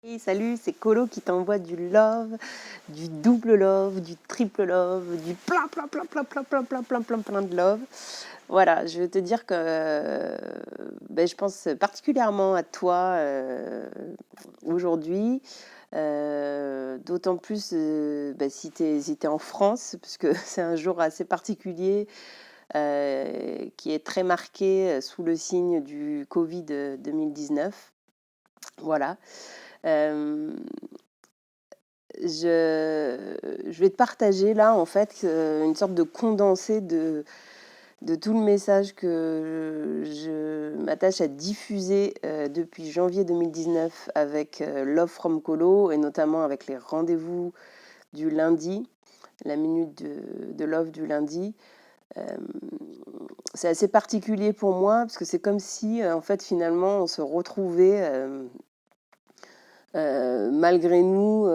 Et salut, c'est Colo qui t'envoie du love, du double love, du triple love, du plein de love. Voilà, je veux te dire que je pense particulièrement à toi aujourd'hui. D'autant plus si t'es en France, parce que c'est un jour assez particulier qui est très marqué sous le signe du Covid 2019. Voilà. Euh, je vais te partager là en fait une sorte de condensé de tout le message que je m'attache à diffuser depuis janvier 2019 avec Love from Colo et notamment avec les rendez-vous du lundi, la minute de Love du lundi. C'est assez particulier pour moi parce que c'est comme si en fait finalement on se retrouvait malgré nous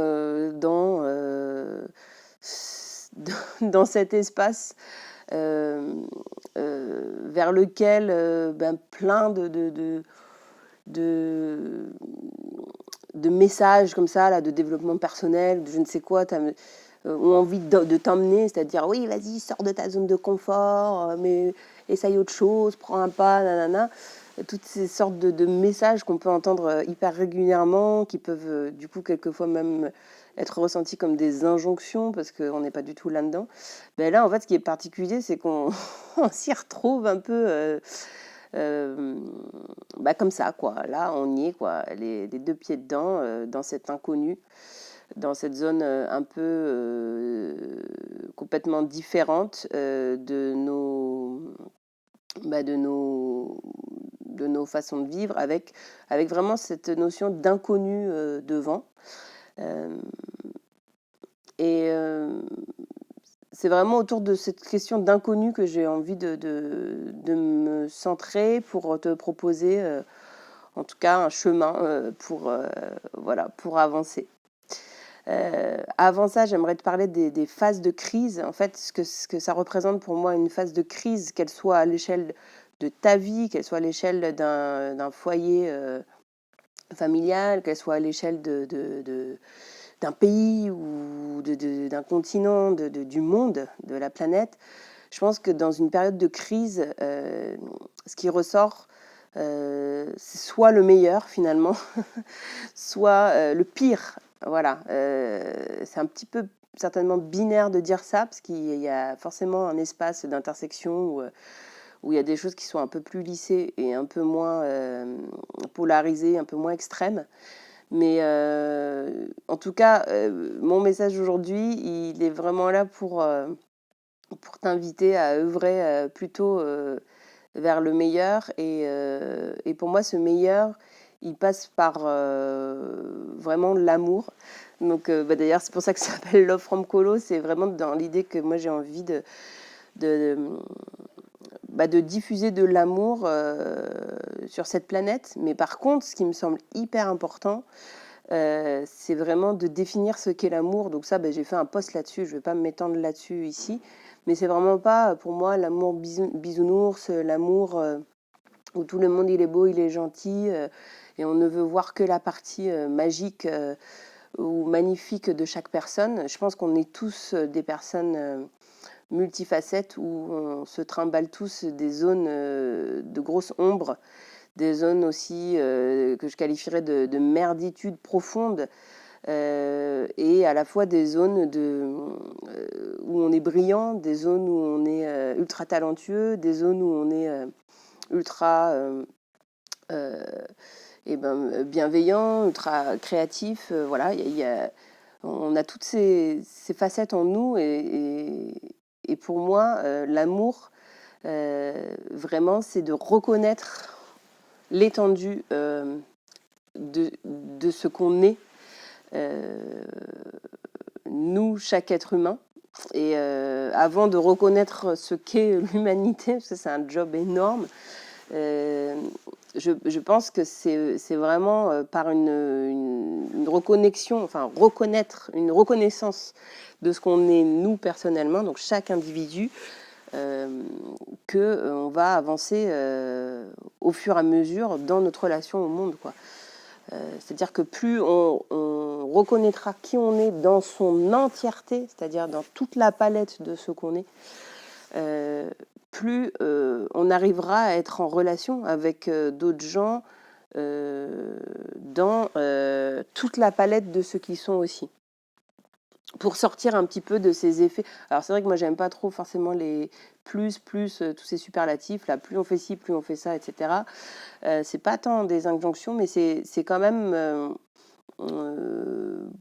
dans cet espace vers lequel plein de, de messages comme ça, là, de développement personnel, de je ne sais quoi, ont envie de t'emmener, c'est-à-dire oui, vas-y, sors de ta zone de confort, mais essaye autre chose, prends un pas, nanana. Toutes ces sortes de messages qu'on peut entendre hyper régulièrement, qui peuvent du coup quelquefois même être ressentis comme des injonctions parce qu'on n'est pas du tout là-dedans. Ben là, en fait, ce qui est particulier, c'est qu'on on s'y retrouve un peu comme ça, quoi. Là, on y est, quoi, les deux pieds dedans, dans cet inconnu, dans cette zone un peu complètement différente de nos façons de vivre, avec vraiment cette notion d'inconnu devant. Euh, et c'est vraiment autour de cette question d'inconnu que j'ai envie de me centrer pour te proposer, en tout cas, un chemin pour avancer. Avant ça, j'aimerais te parler des phases de crise. En fait, ce que ça représente pour moi une phase de crise, qu'elle soit à l'échelle de ta vie, qu'elle soit à l'échelle d'un foyer familial, qu'elle soit à l'échelle d'un pays ou d'un continent, du monde, de la planète. Je pense que dans une période de crise, ce qui ressort, c'est soit le meilleur finalement, soit le pire. Voilà, c'est un petit peu certainement binaire de dire ça, parce qu'il y a forcément un espace d'intersection où il y a des choses qui sont un peu plus lissées et un peu moins polarisées, un peu moins extrêmes. Mais en tout cas, mon message aujourd'hui, il est vraiment là pour t'inviter à œuvrer plutôt vers le meilleur. Et pour moi, ce meilleur, il passe par vraiment l'amour. Donc, d'ailleurs, c'est pour ça que ça s'appelle Love from Colo. C'est vraiment dans l'idée que moi, j'ai envie de, de diffuser de l'amour sur cette planète. Mais par contre, ce qui me semble hyper important, c'est vraiment de définir ce qu'est l'amour. Donc ça, j'ai fait un post là-dessus, je ne vais pas m'étendre là-dessus ici, mais c'est vraiment pas pour moi l'amour bisounours, l'amour où tout le monde il est beau, il est gentil, et on ne veut voir que la partie magique ou magnifique de chaque personne. Je pense qu'on est tous des personnes multifacettes où on se trimballe tous des zones de grosses ombres, des zones aussi que je qualifierais de merditude profonde, et à la fois des zones où on est brillant, des zones où on est ultra talentueux, des zones où on est ultra bienveillant, ultra créatif. Voilà, on a toutes ces facettes en nous, et pour moi, l'amour, vraiment, c'est de reconnaître l'étendue de ce qu'on est, nous, chaque être humain. Et avant de reconnaître ce qu'est l'humanité, parce que c'est un job énorme, je pense que c'est vraiment par une reconnexion, enfin reconnaître, une reconnaissance de ce qu'on est nous personnellement, donc chaque individu, qu'on va avancer au fur et à mesure dans notre relation au monde, quoi. C'est-à-dire que plus on reconnaîtra qui on est dans son entièreté, c'est-à-dire dans toute la palette de ce qu'on est, plus on arrivera à être en relation avec d'autres gens dans toute la palette de ce qu'ils sont aussi. Pour sortir un petit peu de ces effets. Alors c'est vrai que moi j'aime pas trop forcément les plus, tous ces superlatifs, là, plus on fait ci, plus on fait ça, etc. C'est pas tant des injonctions, mais c'est quand même,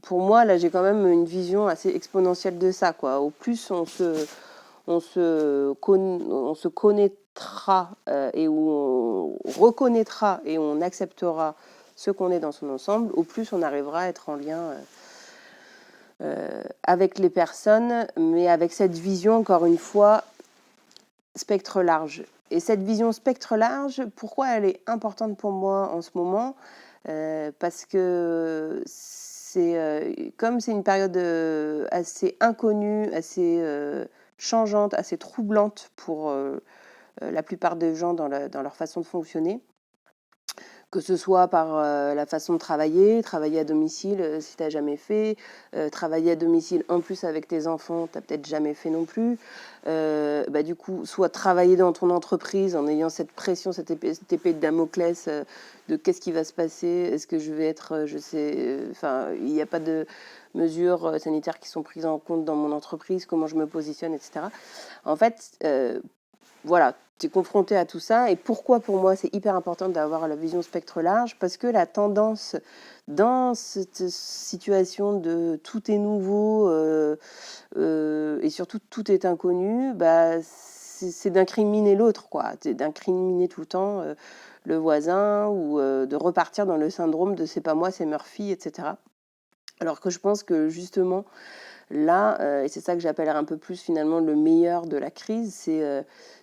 pour moi, là j'ai quand même une vision assez exponentielle de ça, quoi. Au plus on se connaîtra et où on reconnaîtra et on acceptera ce qu'on est dans son ensemble, au plus on arrivera à être en lien avec les personnes, mais avec cette vision, encore une fois, spectre large. Et cette vision spectre large, pourquoi elle est importante pour moi en ce moment Parce que comme c'est une période assez inconnue, assez changeante, assez troublante pour la plupart des gens dans leur façon de fonctionner, que ce soit par la façon de travailler à domicile si tu n'as jamais fait, travailler à domicile en plus avec tes enfants, tu n'as peut-être jamais fait non plus. Du coup, soit travailler dans ton entreprise en ayant cette pression, cette épée de Damoclès de qu'est-ce qui va se passer, est-ce que je vais être, il n'y a pas de mesures sanitaires qui sont prises en compte dans mon entreprise, comment je me positionne, etc. En fait, voilà, tu es confronté à tout ça. Et pourquoi pour moi c'est hyper important d'avoir la vision spectre large? Parce que la tendance dans cette situation de tout est nouveau et surtout tout est inconnu, c'est d'incriminer l'autre, quoi. C'est d'incriminer tout le temps le voisin ou de repartir dans le syndrome de c'est pas moi, c'est Murphy, etc. Alors que je pense que justement, là, et c'est ça que j'appellerais un peu plus finalement le meilleur de la crise,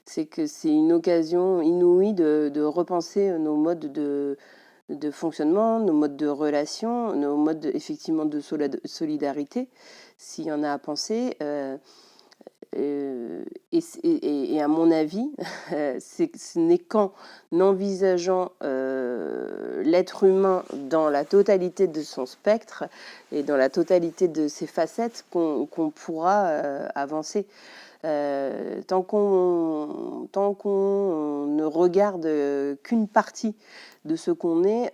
c'est que c'est une occasion inouïe de repenser nos modes de fonctionnement, nos modes de relation, nos modes effectivement de solidarité, s'il y en a à penser. Et à mon avis, ce n'est qu'en envisageant l'être humain dans la totalité de son spectre et dans la totalité de ses facettes qu'on pourra avancer. Tant qu'on ne regarde qu'une partie de ce qu'on est,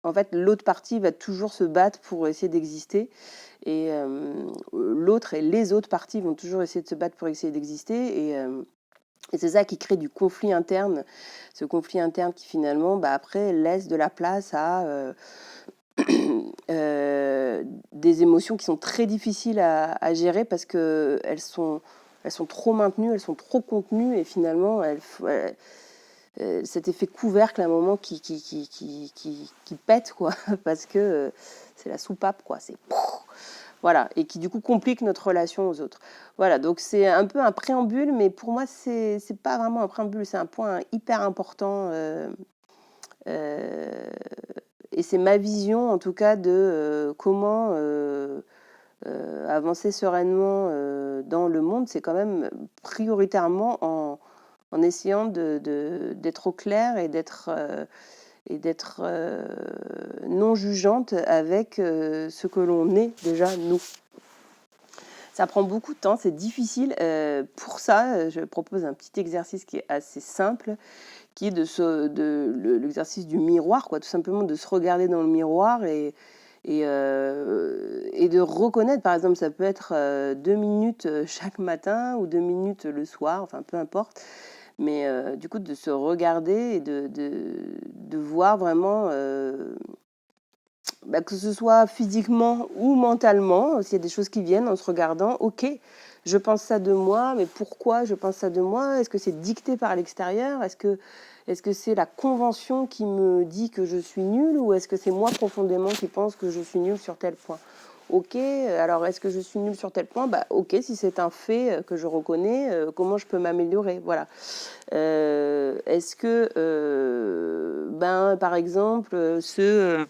en fait, l'autre partie va toujours se battre pour essayer d'exister. Et l'autre et les autres parties vont toujours essayer de se battre pour essayer d'exister. Et c'est ça qui crée du conflit interne. Ce conflit interne qui finalement, après, laisse de la place à des émotions qui sont très difficiles à gérer parce qu'elles sont trop maintenues, elles sont trop contenues et finalement, cet effet couvercle à un moment qui pète, quoi, parce que c'est la soupape, quoi. C'est... Voilà, et qui du coup complique notre relation aux autres. Voilà, donc c'est un peu un préambule, mais pour moi, c'est pas vraiment un préambule, c'est un point hyper important. Et c'est ma vision, en tout cas, de comment avancer sereinement dans le monde. C'est quand même prioritairement en essayant d'être au clair et d'être non jugeante avec ce que l'on est déjà, nous. Ça prend beaucoup de temps, c'est difficile. Pour ça, je propose un petit exercice qui est assez simple, qui est l'exercice du miroir, quoi, tout simplement de se regarder dans le miroir et de reconnaître, par exemple, ça peut être 2 minutes chaque matin ou 2 minutes le soir, enfin peu importe, mais du coup de se regarder et de voir vraiment, que ce soit physiquement ou mentalement, s'il y a des choses qui viennent en se regardant, ok, je pense ça de moi, mais pourquoi je pense ça de moi? Est-ce que c'est dicté par l'extérieur? Est-ce que c'est la convention qui me dit que je suis nulle ou est-ce que c'est moi profondément qui pense que je suis nulle sur tel point? Ok, alors est-ce que je suis nulle sur tel point? Ok, si c'est un fait que je reconnais, comment je peux m'améliorer? Voilà. Est-ce que, par exemple, ce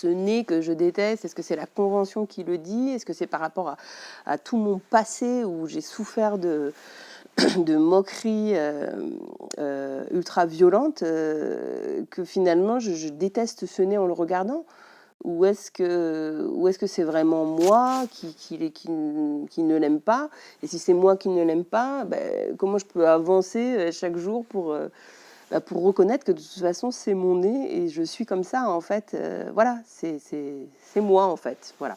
nez que je déteste, est-ce que c'est la convention qui le dit? Est-ce que c'est par rapport à tout mon passé où j'ai souffert de moqueries ultra violentes que finalement je déteste ce nez en le regardant. Ou est-ce que c'est vraiment moi qui ne l'aime pas? Et si c'est moi qui ne l'aime pas, comment je peux avancer chaque jour pour reconnaître que de toute façon c'est mon nez et je suis comme ça en fait. Voilà, c'est moi en fait. Voilà.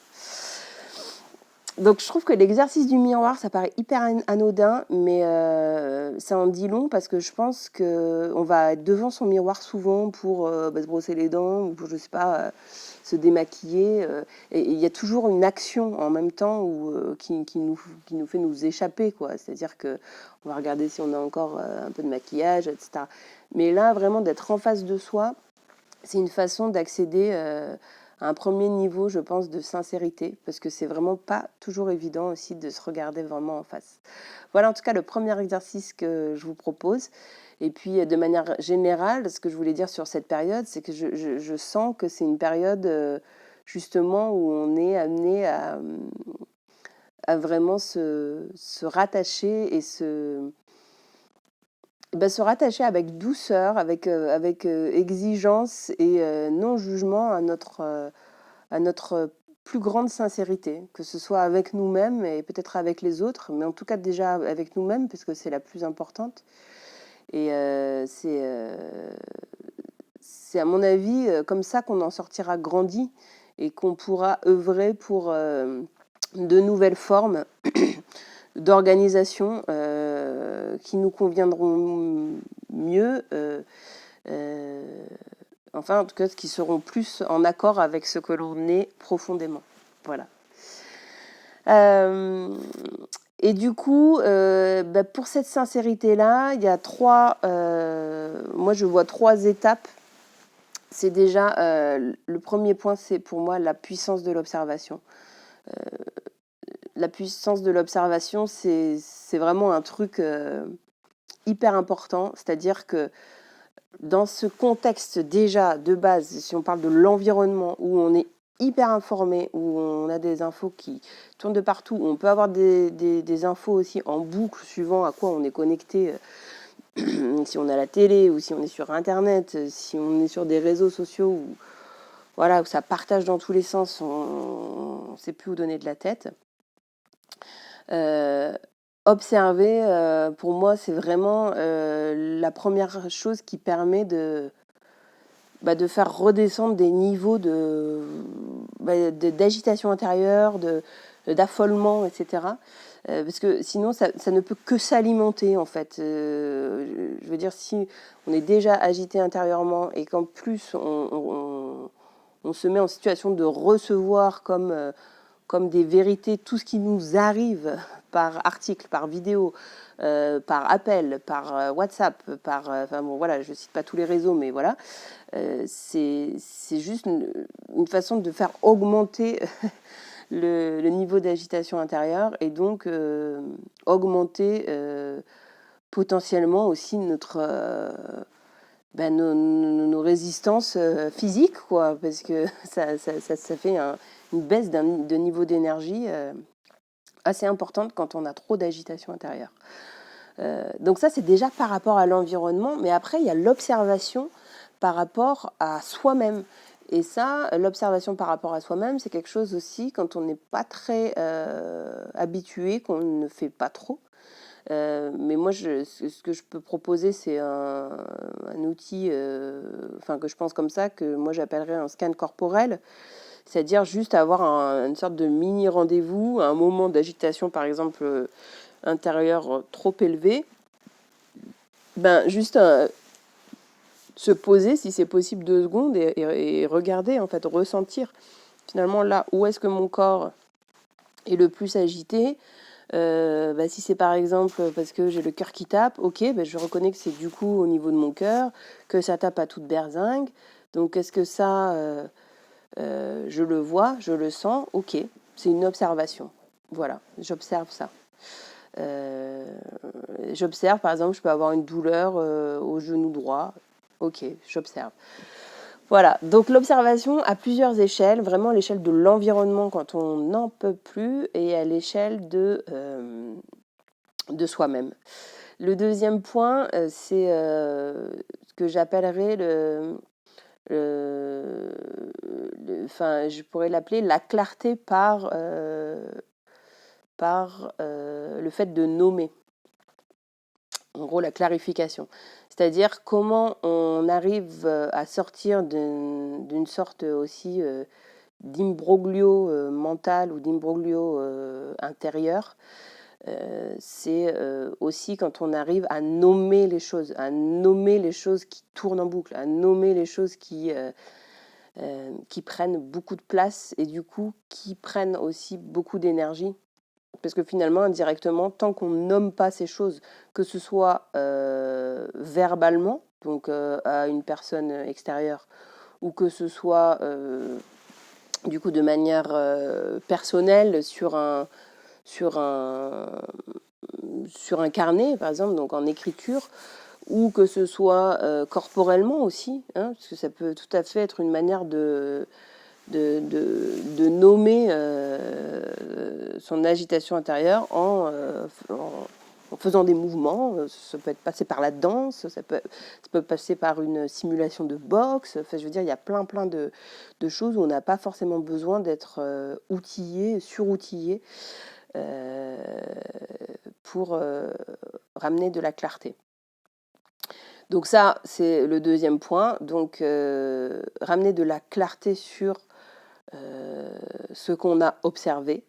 Donc je trouve que l'exercice du miroir, ça paraît hyper anodin, mais ça en dit long parce que je pense qu'on va être devant son miroir souvent pour se brosser les dents ou pour, je sais pas, se démaquiller. Et il y a toujours une action en même temps qui nous fait nous échapper, quoi. C'est-à-dire qu'on va regarder si on a encore un peu de maquillage, etc. Mais là, vraiment, d'être en face de soi, c'est une façon d'accéder à un premier niveau, je pense, de sincérité, parce que c'est vraiment pas toujours évident aussi de se regarder vraiment en face. Voilà en tout cas le premier exercice que je vous propose. Et puis de manière générale, ce que je voulais dire sur cette période, c'est que je sens que c'est une période justement où on est amené à vraiment se rattacher et se rattacher avec douceur, avec exigence et non-jugement à notre plus grande sincérité, que ce soit avec nous-mêmes et peut-être avec les autres, mais en tout cas déjà avec nous-mêmes, parce que c'est la plus importante. Et c'est à mon avis comme ça qu'on en sortira grandi et qu'on pourra œuvrer pour de nouvelles formes d'organisation qui nous conviendront mieux, enfin en tout cas qui seront plus en accord avec ce que l'on est profondément. Voilà. Et du coup, pour cette sincérité-là, il y a moi je vois 3 étapes. C'est déjà, le premier point, c'est pour moi la puissance de l'observation. La puissance de l'observation, c'est vraiment un truc hyper important, c'est-à-dire que dans ce contexte déjà de base, si on parle de l'environnement où on est hyper informé, où on a des infos qui tournent de partout, où on peut avoir des infos aussi en boucle suivant à quoi on est connecté, si on a la télé ou si on est sur internet, si on est sur des réseaux sociaux où, voilà, où ça partage dans tous les sens, on ne sait plus où donner de la tête. Observer, pour moi, c'est vraiment la première chose qui permet de faire redescendre des niveaux d'agitation intérieure, d'affolement, etc. Parce que sinon, ça ne peut que s'alimenter, en fait. Je veux dire, si on est déjà agité intérieurement et qu'en plus, on se met en situation de recevoir comme des vérités tout ce qui nous arrive par article, par vidéo, par appel, par WhatsApp, enfin bon voilà, je cite pas tous les réseaux, mais voilà, c'est juste une façon de faire augmenter le niveau d'agitation intérieure et donc augmenter potentiellement aussi nos résistances physiques, quoi, parce que ça fait une baisse de niveau d'énergie assez importante quand on a trop d'agitation intérieure. Donc ça, c'est déjà par rapport à l'environnement, mais après, il y a l'observation par rapport à soi-même. Et ça, l'observation par rapport à soi-même, c'est quelque chose aussi, quand on n'est pas très habitué, qu'on ne fait pas trop. Mais moi, ce que je peux proposer, c'est un outil, que je pense comme ça, que moi j'appellerais un scan corporel. C'est-à-dire juste avoir une sorte de mini rendez-vous, un moment d'agitation par exemple intérieure trop élevé, juste se poser si c'est possible 2 secondes et regarder, en fait, ressentir finalement là où est-ce que mon corps est le plus agité. Si c'est par exemple parce que j'ai le cœur qui tape, ok, je reconnais que c'est du coup au niveau de mon cœur, que ça tape à toute berzingue. Donc est-ce que ça... je le vois, je le sens, ok, c'est une observation. Voilà, j'observe ça. J'observe, par exemple, je peux avoir une douleur au genou droit. Ok, j'observe. Voilà, donc l'observation à plusieurs échelles, vraiment l'échelle de l'environnement quand on n'en peut plus et à l'échelle de soi-même. Le deuxième point, c'est ce que j'appellerais enfin, je pourrais l'appeler la clarté par le fait de nommer. En gros, la clarification. C'est-à-dire comment on arrive à sortir d'une sorte aussi d'imbroglio mental ou d'imbroglio intérieur. C'est aussi quand on arrive à nommer les choses qui tournent en boucle, à nommer les choses qui prennent beaucoup de place et du coup qui prennent aussi beaucoup d'énergie. Parce que finalement, indirectement, tant qu'on nomme pas ces choses, que ce soit verbalement, donc à une personne extérieure, ou que ce soit du coup de manière personnelle sur un carnet, par exemple, donc en écriture, ou que ce soit corporellement aussi, hein, parce que ça peut tout à fait être une manière de nommer son agitation intérieure en faisant des mouvements. Ça peut être passé par la danse, ça peut passer par une simulation de boxe. Enfin, je veux dire, il y a plein de choses où on n'a pas forcément besoin d'être outillé, suroutillé pour ramener de la clarté. Donc ça, c'est le deuxième point. Donc, ramener de la clarté sur ce qu'on a observé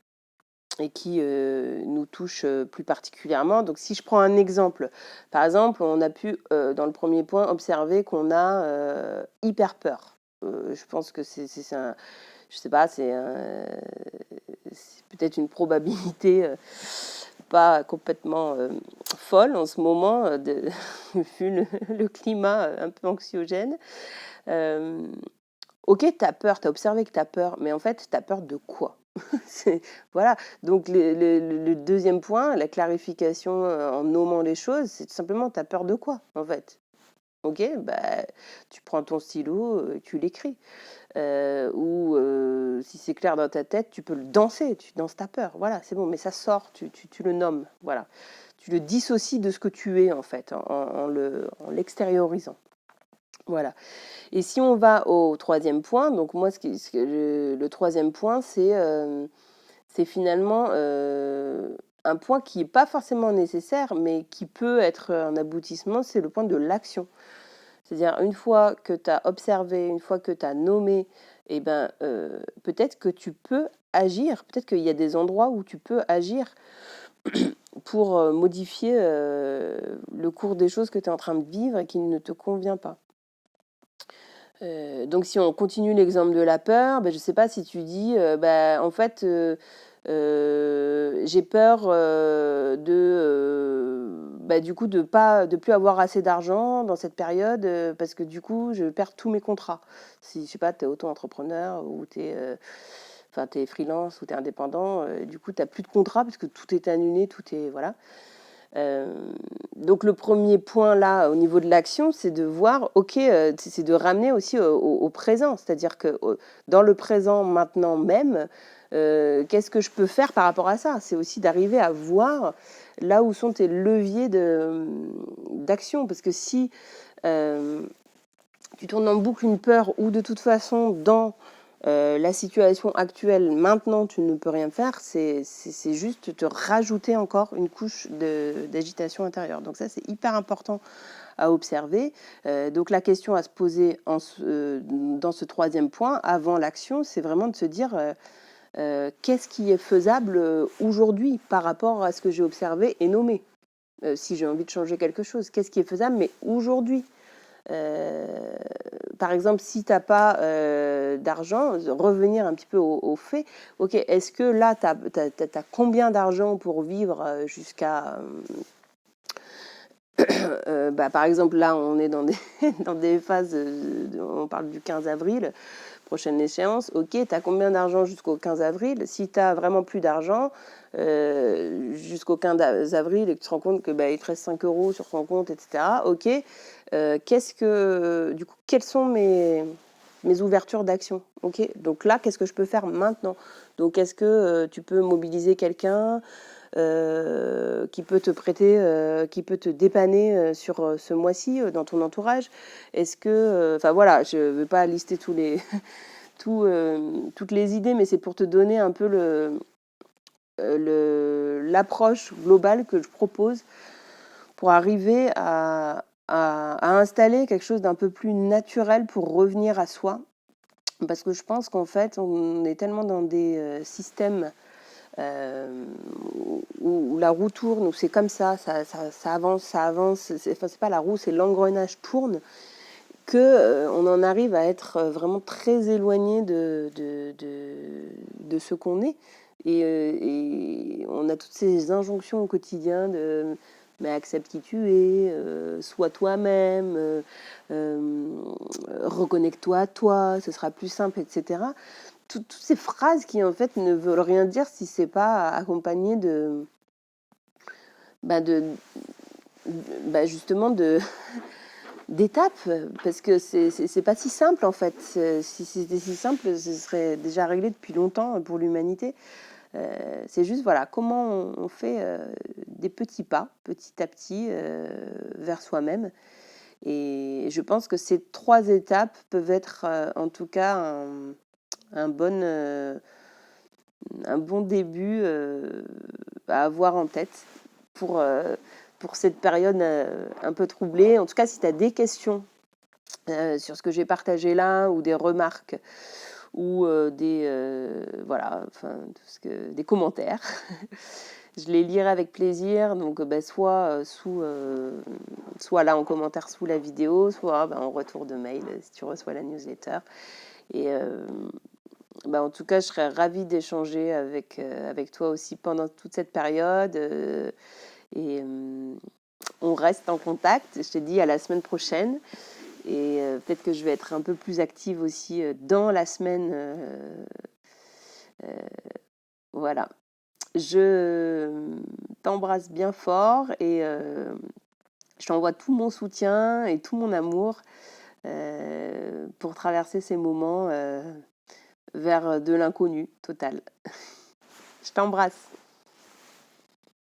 et qui nous touche plus particulièrement. Donc si je prends un exemple, par exemple, on a pu, dans le premier point, observer qu'on a hyper peur. Je pense que c'est un... Je sais pas, c'est peut-être une probabilité pas complètement folle en ce moment, vu le climat un peu anxiogène. Ok, t'as peur, t'as observé que t'as peur, mais en fait, t'as peur de quoi? Voilà, donc le deuxième point, la clarification en nommant les choses, c'est tout simplement t'as peur de quoi, en fait? Ok, bah, tu prends ton stylo, tu l'écris. Ou si c'est clair dans ta tête, tu peux le danser, tu danses ta peur, voilà, c'est bon, mais ça sort, tu le nommes, voilà. Tu le dissocies de ce que tu es, en fait, en l'extériorisant. Voilà. Et si on va au troisième point, donc moi, le troisième point, c'est finalement un point qui n'est pas forcément nécessaire, mais qui peut être un aboutissement, c'est le point de l'action. C'est-à-dire, une fois que tu as observé, une fois que tu as nommé, eh ben, peut-être que tu peux agir, peut-être qu'il y a des endroits où tu peux agir pour modifier le cours des choses que tu es en train de vivre et qui ne te convient pas. Donc si on continue l'exemple de la peur, je ne sais pas si tu dis, en fait, j'ai peur du coup de plus avoir assez d'argent dans cette période parce que du coup je perds tous mes contrats. Si je sais pas, tu es auto-entrepreneur ou tu es freelance ou tu es indépendant, du coup tu n'as plus de contrat parce que tout est annulé, tout est voilà. Donc le premier point là au niveau de l'action, c'est de voir, c'est de ramener aussi au présent, c'est-à-dire que dans le présent maintenant même, qu'est-ce que je peux faire par rapport à ça? C'est aussi d'arriver à voir là où sont tes leviers d'action, parce que si tu tournes en boucle une peur ou de toute façon dans la situation actuelle, maintenant tu ne peux rien faire, c'est juste te rajouter encore une couche d'agitation intérieure. Donc ça, c'est hyper important à observer. Donc la question à se poser dans ce troisième point, avant l'action, c'est vraiment de se dire qu'est-ce qui est faisable aujourd'hui par rapport à ce que j'ai observé et nommé. Si j'ai envie de changer quelque chose, qu'est-ce qui est faisable, mais aujourd'hui. Par exemple, si tu n'as pas d'argent, revenir un petit peu au fait, ok, est-ce que là, tu as combien d'argent pour vivre jusqu'à... par exemple, là, on est dans des phases, on parle du 15 avril, prochaine échéance, ok, tu as combien d'argent jusqu'au 15 avril? Si tu n'as vraiment plus d'argent jusqu'au 15 avril et que tu te rends compte que il te reste 5 € sur ton compte, etc., ok, quels sont mes mes ouvertures d'action. Ok, donc là, qu'est-ce que je peux faire maintenant? Donc, est-ce que tu peux mobiliser quelqu'un qui peut te prêter, qui peut te dépanner sur ce mois-ci dans ton entourage? Est-ce que, enfin voilà, je ne veux pas lister tous les, toutes les idées, mais c'est pour te donner un peu l'approche globale que je propose pour arriver à installer quelque chose d'un peu plus naturel pour revenir à soi. Parce que je pense qu'en fait, on est tellement dans des systèmes où la roue tourne, où c'est comme ça avance, ça avance. Enfin, c'est pas la roue, c'est l'engrenage tourne, que on en arrive à être vraiment très éloigné de ce qu'on est. Et on a toutes ces injonctions au quotidien de mais accepte qui tu es, sois toi-même, reconnecte-toi à toi, ce sera plus simple, etc. Toutes ces phrases qui en fait ne veulent rien dire si c'est pas accompagné bah de, justement d'étapes, parce que c'est pas si simple en fait. Si c'était si simple, ce serait déjà réglé depuis longtemps pour l'humanité. C'est juste voilà comment on fait des petits pas, petit à petit, vers soi-même. Et je pense que ces 3 étapes peuvent être en tout cas un bon début à avoir en tête pour cette période un peu troublée. En tout cas, si tu as des questions sur ce que j'ai partagé là ou des remarques ou voilà, enfin, des commentaires, je les lirai avec plaisir. Donc, soit là en commentaire sous la vidéo, soit en retour de mail si tu reçois la newsletter. Et en tout cas, je serais ravie d'échanger avec toi aussi pendant toute cette période. Et on reste en contact. Je te dis à la semaine prochaine. Et peut-être que je vais être un peu plus active aussi dans la semaine. Voilà. Je t'embrasse bien fort et je t'envoie tout mon soutien et tout mon amour pour traverser ces moments vers de l'inconnu total. Je t'embrasse.